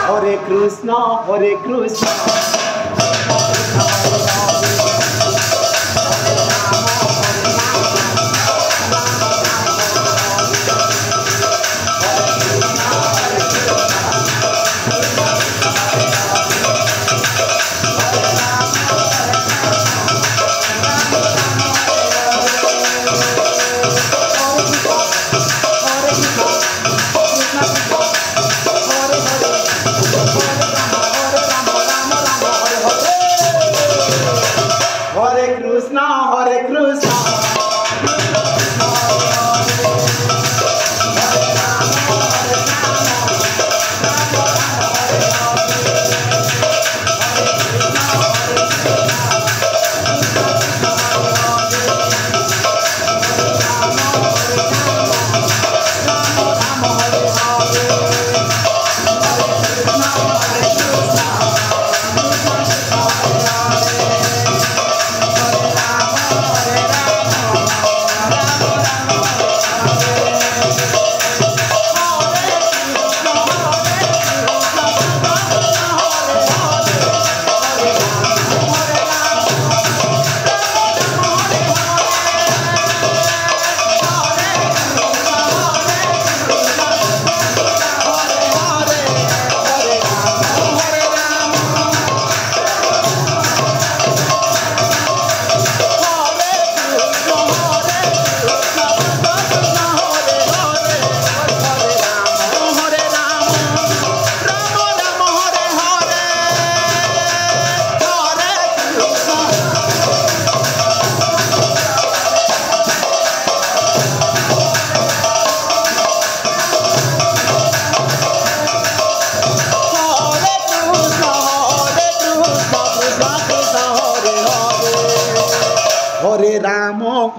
Hare Krishna. Hare Krishna.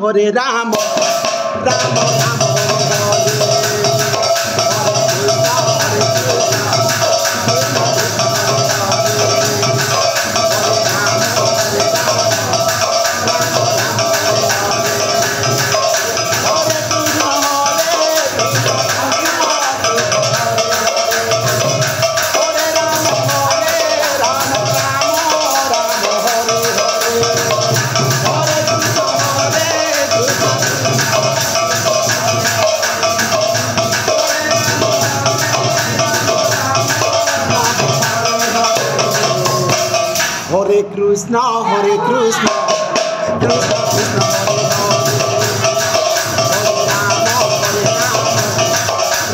Hare Rama, Rama Rama Krishna, Hare Krishna, Krishna Krishna, Hare Hare, Hare Rama, Hare Rama,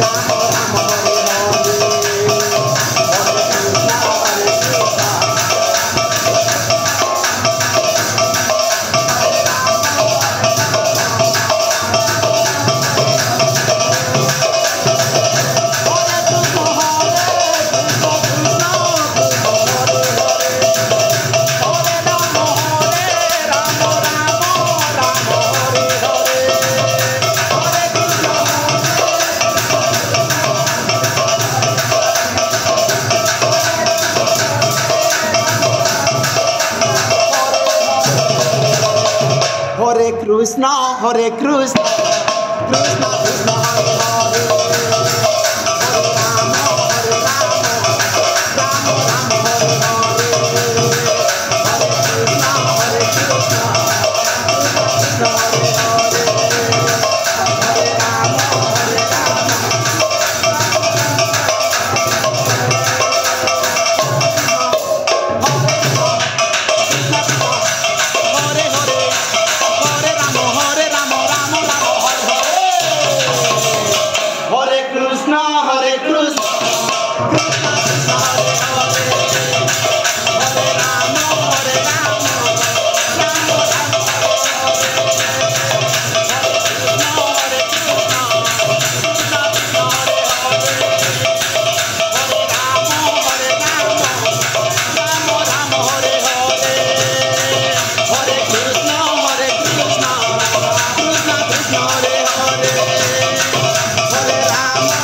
Rama Rama, Hare Hare, Hare Krishna, Hare Krishna. Hare Krishna, Hare Krishna, Krishna Krishna, Hare Hare, Hare Rama, Hare Rama, Rama Rama, Hare Hare, Hare Krishna, Hare Krishna, Krishna Krishna, Hare Hare, Hare Rama, Hare Rama. Hare Krishna, Hare Krishna, Krishna Krishna, Hare Hare, Hare Rama, Hare Rama, Rama Rama, Hare Hare, Hare Krishna, Hare Krishna, Krishna Krishna, Hare Hare, Hare Rama, Hare Rama, Rama Rama, Hare Hare, Hare Krishna, Hare Krishna, Krishna Krishna, Hare Hare, Hare Rama,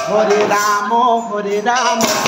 Hare Rama, Hare Rama.